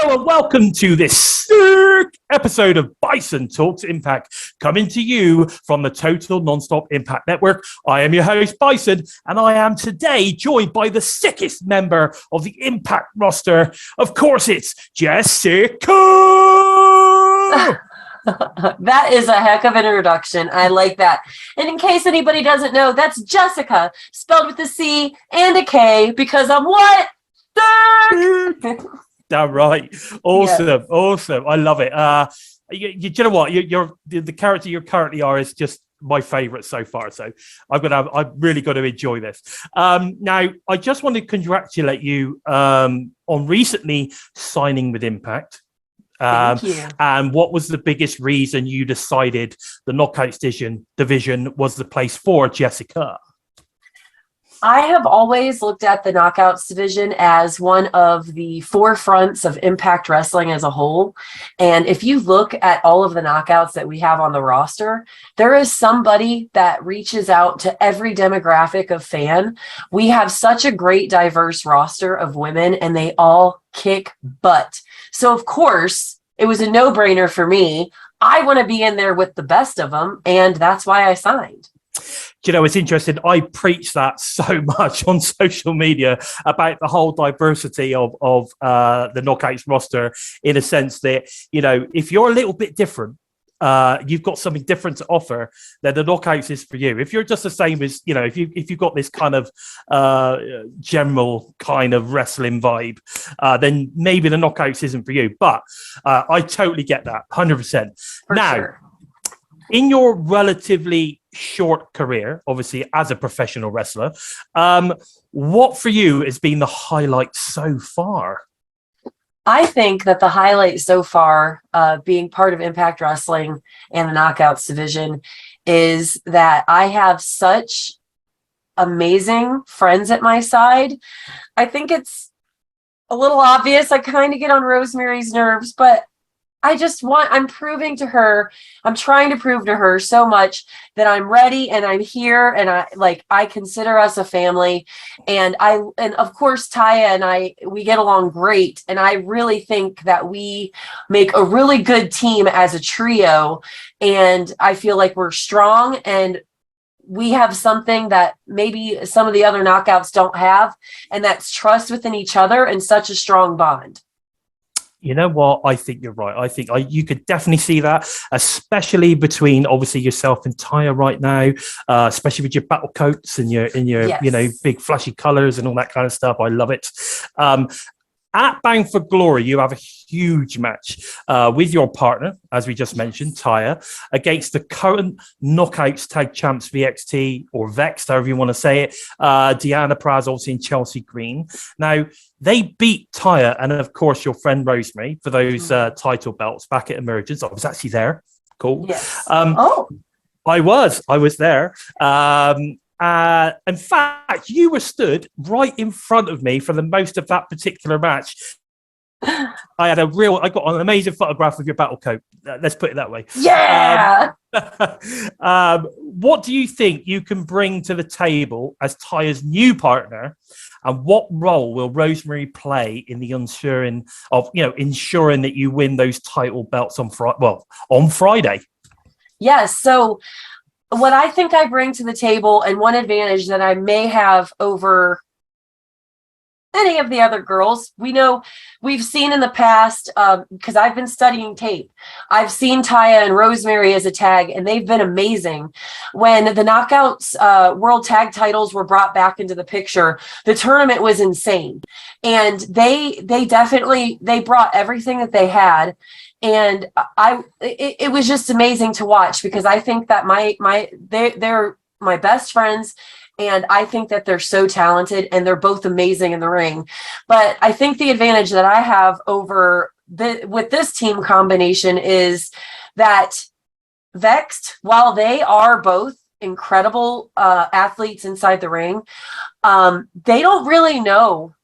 Hello and welcome to this sick episode of BISON Talks Impact, coming to you from the Total Nonstop Impact Network. I am your host, BISON, and I am today joined by the sickest member of the Impact roster. Of course, it's Jessicka! That is a heck of an introduction. I like that. And in case anybody doesn't know, that's Jessicka, spelled with a C and a K, because I'm what? Damn right. Awesome. Yeah. Awesome. I love it. You know what? You're the character you currently are is just my favorite so far. So I've really got to enjoy this. Now, I just want to congratulate you on recently signing with Impact. Thank you. And what was the biggest reason you decided the Knockouts division was the place for Jessicka? I have always looked at the Knockouts division as one of the forefronts of Impact Wrestling as a whole. And if you look at all of the Knockouts that we have on the roster, there is somebody that reaches out to every demographic of fan. We have such a great diverse roster of women, and they all kick butt. So, of course, it was a no-brainer for me. I want to be in there with the best of them, and that's why I signed. You know, it's interesting. I preach that so much on social media about the whole diversity of the Knockouts roster, in a sense that, you know, if you're a little bit different, you've got something different to offer, then the Knockouts is for you. If you're just the same as, you know, if you've got this kind of general kind of wrestling vibe, then maybe the Knockouts isn't for you. But I totally get that, 100%. Now, sure. In your relatively short career, obviously as a professional wrestler, what for you has been the highlight so far? I think that the highlight so far, being part of Impact Wrestling and the Knockouts division, is that I have such amazing friends at my side. I think it's a little obvious. I kind of get on Rosemary's nerves, but I'm proving to her, I'm trying to prove to her so much that I'm ready and I'm here, and I consider us a family. And of course, Taya and we get along great. And I really think that we make a really good team as a trio. And I feel like we're strong, and we have something that maybe some of the other Knockouts don't have, and that's trust within each other and such a strong bond. You know what? I think you're right. I think you could definitely see that, especially between obviously yourself and Taya right now, especially with your battle coats and your Yes. You know, big flashy colors and all that kind of stuff. I love it. At Bound for Glory, you have a huge match with your partner, as we just mentioned, Taya, against the current Knockouts Tag Champs VXT, or Vexed, however you want to say it, Deanna Praz, obviously, and Chelsea Green. Now, they beat Taya and, of course, your friend Rosemary for those title belts back at Emergence. I was actually there. Cool. Yes. I was there. In fact, you were stood right in front of me for the most of that particular match. I got an amazing photograph of your battle coat. Let's put it that way. Yeah. What do you think you can bring to the table as Taya's new partner, and what role will Rosemary play in the ensuring that you win those title belts on Friday? Yes. So what I think I bring to the table, and one advantage that I may have over any of the other girls, we've seen in the past, because I've been studying tape. I've seen Taya and Rosemary as a tag, and they've been amazing. When the Knockouts World Tag Titles were brought back into the picture, the tournament was insane, and they brought everything that they had. And it was just amazing to watch, because I think that they're my best friends, and I think that they're so talented, and they're both amazing in the ring. But I think the advantage that I have with this team combination is that Vexed, while they are both incredible athletes inside the ring, they don't really know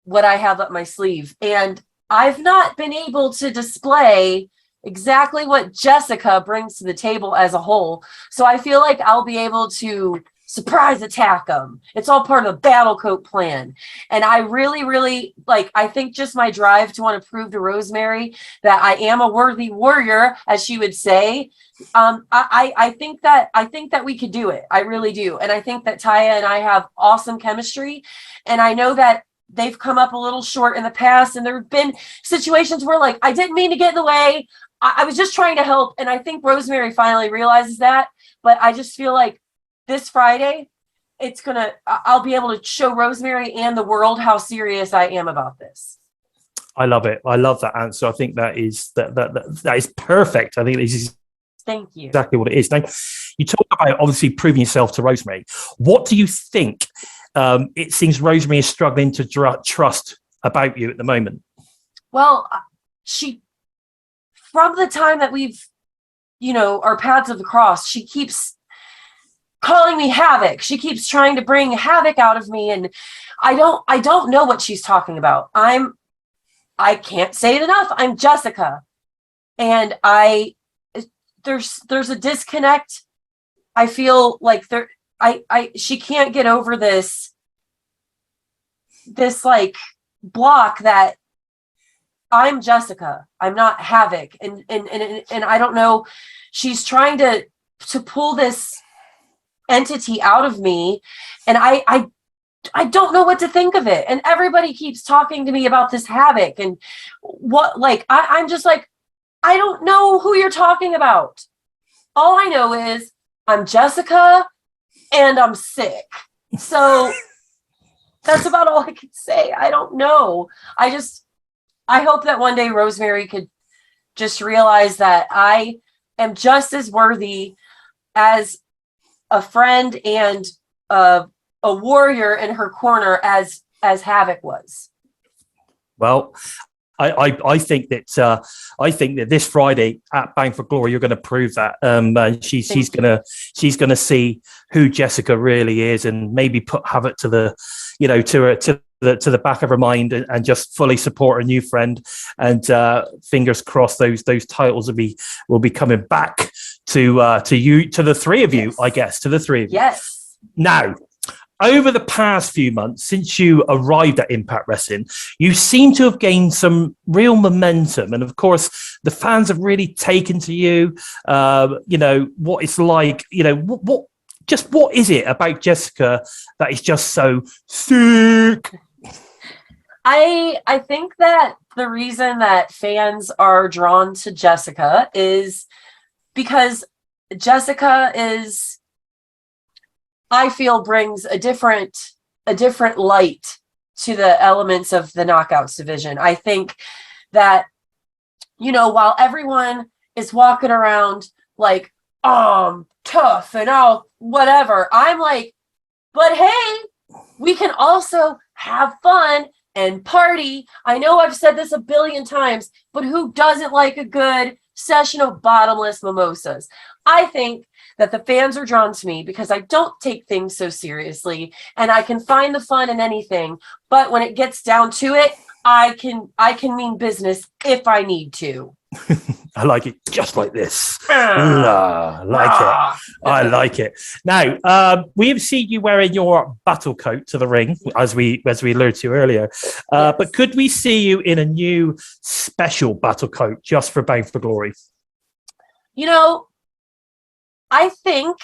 what I have up my sleeve. And I've not been able to display exactly what Jessicka brings to the table as a whole. So I feel like I'll be able to surprise attack them. It's all part of the battle coat plan. And I really, really I think just my drive to want to prove to Rosemary that I am a worthy warrior, as she would say. I think that we could do it. I really do. And I think that Taya and I have awesome chemistry. And I know that they've come up a little short in the past. And there have been situations where I didn't mean to get in the way. I was just trying to help. And I think Rosemary finally realizes that. But I just feel like this Friday, I'll be able to show Rosemary and the world how serious I am about this. I love it. I love that answer. I think that is perfect. I think this is Thank you. exactly what it is. Now, you talk about obviously proving yourself to Rosemary. What do you think it seems Rosemary is struggling to trust about you at the moment? Well, from the time that we've, our paths have crossed, she keeps calling me Havoc. She keeps trying to bring Havoc out of me. And I don't know what she's talking about. I can't say it enough. I'm Jessicka. And there's a disconnect. I feel like she can't get over this block that I'm Jessicka. I'm not Havoc. And I don't know. She's trying to pull this entity out of me. And I don't know what to think of it. And everybody keeps talking to me about this Havoc and what, I'm just I don't know who you're talking about. All I know is I'm Jessicka and I'm sick. So that's about all I can say. I don't know. I hope that one day Rosemary could just realize that I am just as worthy as a friend and a warrior in her corner as Havoc was. Well, I think that this Friday at Bound for Glory, you're going to prove that. She's going to see who Jessicka really is, and maybe put Havoc to the back of her mind, and just fully support her new friend. And fingers crossed, those titles will be coming back to you, to the three of you, I guess, to the three of you. Yes. Now, over the past few months, since you arrived at Impact Wrestling, you seem to have gained some real momentum. And of course, the fans have really taken to you. What it's like, what is it about Jessicka that is just so sick? I think that the reason that fans are drawn to Jessicka is because Jessicka is, I feel, brings a different light to the elements of the Knockouts division. I think that, while everyone is walking around tough and whatever, I'm but hey, we can also have fun and party. I know I've said this a billion times, but who doesn't like a good session of bottomless mimosas? I think that the fans are drawn to me because I don't take things so seriously, and I can find the fun in anything. But when it gets down to it, I can mean business if I need to. I like it just like this. I like it. Now, we have seen you wearing your battle coat to the ring, as we alluded to earlier. Yes. But could we see you in a new special battle coat just for Bound for Glory? I think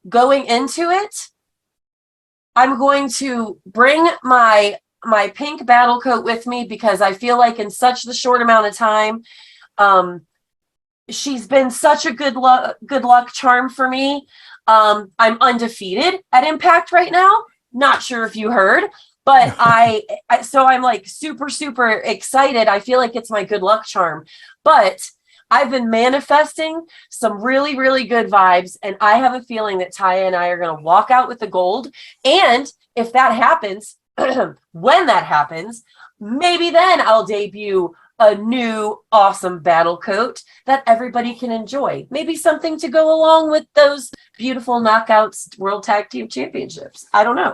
going into it, I'm going to bring my pink battle coat with me, because I feel like in such the short amount of time, she's been such a good luck charm for me. I'm undefeated at Impact right now. Not sure if you heard, but so I'm super, super excited. I feel like it's my good luck charm, but I've been manifesting some really, really good vibes, and I have a feeling that Taya and I are going to walk out with the gold. And if that happens, when that happens, maybe then I'll debut a new awesome battle coat that everybody can enjoy. Maybe something to go along with those beautiful Knockouts World Tag Team Championships. I don't know.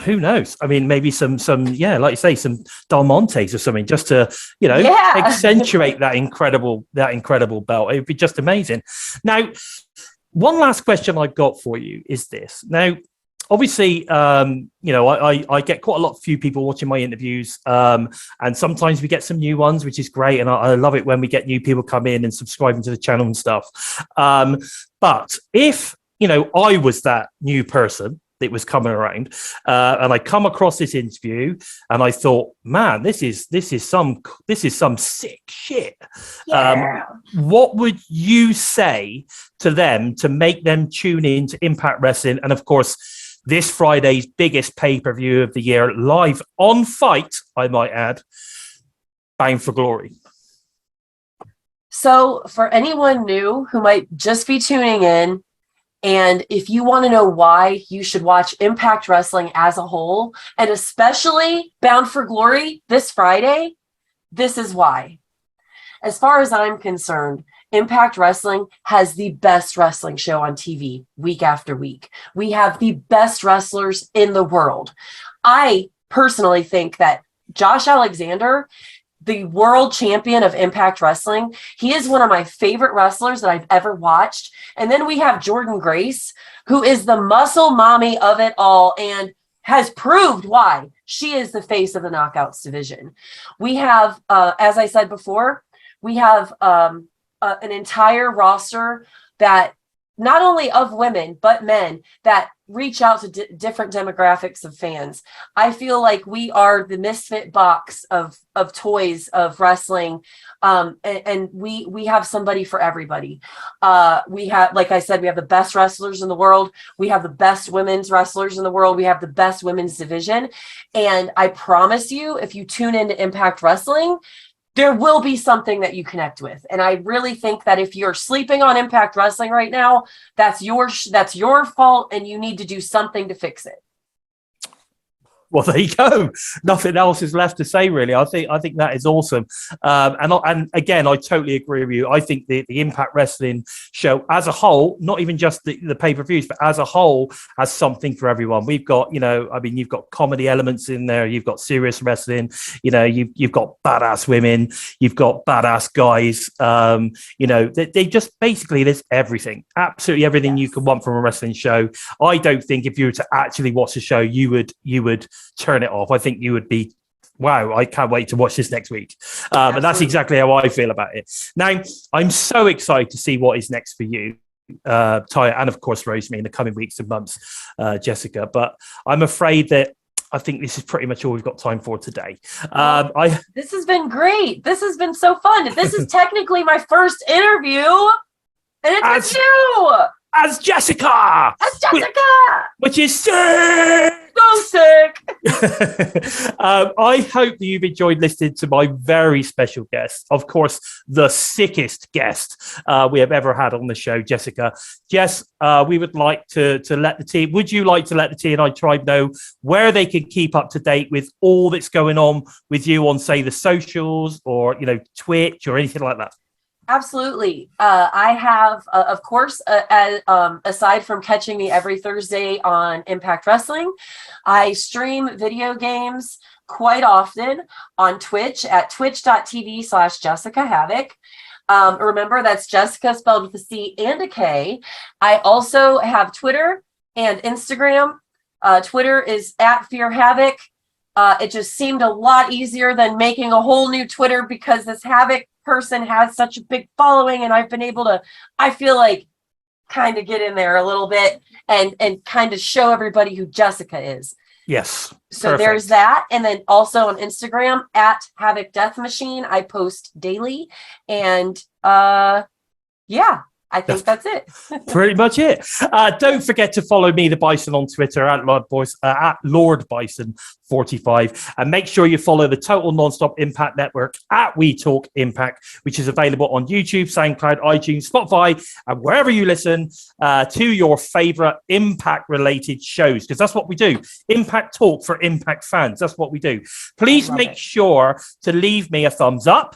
Who knows? I mean, maybe some like you say, some Del Montes or something, just to accentuate that incredible belt. It would be just amazing. Now, one last question I've got for you is this. Now, obviously, I get quite a lot of few people watching my interviews, and sometimes we get some new ones, which is great. And I love it when we get new people come in and subscribing to the channel and stuff. But if, I was that new person that was coming around, and I come across this interview and I thought, man, this is some sick shit. Yeah. What would you say to them to make them tune in to Impact Wrestling? And of course, this Friday's biggest pay-per-view of the year, live on Fight, I might add, Bound for Glory. So for anyone new who might just be tuning in, and if you want to know why you should watch Impact Wrestling as a whole, and especially Bound for Glory this Friday, this is why. As far as I'm concerned, Impact Wrestling has the best wrestling show on TV week after week. We have the best wrestlers in the world. I personally think that Josh Alexander, the world champion of Impact Wrestling, he is one of my favorite wrestlers that I've ever watched. And then we have Jordynne Grace, who is the muscle mommy of it all and has proved why she is the face of the Knockouts division. We have, as I said before, we have an entire roster that not only of women, but men that reach out to different demographics of fans. I feel like we are the misfit box of toys of wrestling. And we have somebody for everybody. We have, like I said, we have the best wrestlers in the world. We have the best women's wrestlers in the world. We have the best women's division. And I promise you, if you tune into Impact Wrestling, there will be something that you connect with. And I really think that if you're sleeping on Impact Wrestling right now, that's your fault, and you need to do something to fix it. Well, there you go. Nothing else is left to say, really. I think that is awesome. And again, I totally agree with you. I think the Impact Wrestling show as a whole, not even just the pay-per-views, but as a whole, has something for everyone. We've got, you've got comedy elements in there. You've got serious wrestling. You've got badass women. You've got badass guys. They just basically, there's everything, absolutely everything you could want from a wrestling show. I don't think if you were to actually watch the show, you would turn it off. I think you would be, wow, I can't wait to watch this next week. And that's exactly how I feel about it. Now, I'm so excited to see what is next for you, Taya, and of course, Rosemary, in the coming weeks and months, Jessicka. But I'm afraid that I think this is pretty much all we've got time for today. This has been great. This has been so fun. This is technically my first interview, and it's with you. As Jessicka! Which is sick! So sick! I hope that you've enjoyed listening to my very special guest. Of course, the sickest guest we have ever had on the show, Jessicka. Jess, we would like to let the team, would you like to let the TNI tribe know where they can keep up to date with all that's going on with you on, say, the socials or, Twitch or anything like that? Absolutely. I have, of course, aside from catching me every Thursday on Impact Wrestling, I stream video games quite often on Twitch at twitch.tv/Jessicka Havoc. Remember, that's Jessicka spelled with a C and a K. I also have Twitter and Instagram. Twitter is @FearHavoc. It just seemed a lot easier than making a whole new Twitter because this Havoc person has such a big following, and I've been able to, I feel like, kind of get in there a little bit and kind of show everybody who Jessicka is. Yes. So perfect. There's that. And then also on Instagram @Havoc Death Machine, I post daily. And yeah, I think that's it. Pretty much it. Don't forget to follow me, the Bison, on Twitter at Lord Bison 45, and make sure you follow the Total Nonstop Impact Network at We Talk Impact, which is available on YouTube, SoundCloud, iTunes, Spotify, and wherever you listen to your favorite Impact-related shows, because that's what we do. Impact Talk for Impact fans. That's what we do. Please make sure to leave me a thumbs up.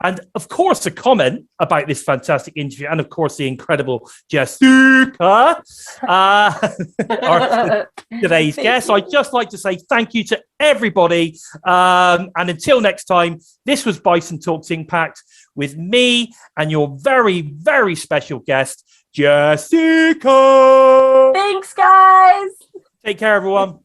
And, of course, a comment about this fantastic interview and, of course, the incredible Jessicka, today's guest. I'd just like to say thank you to everybody. And until next time, this was Bison Talks Impact with me and your very, very special guest, Jessicka. Thanks, guys. Take care, everyone.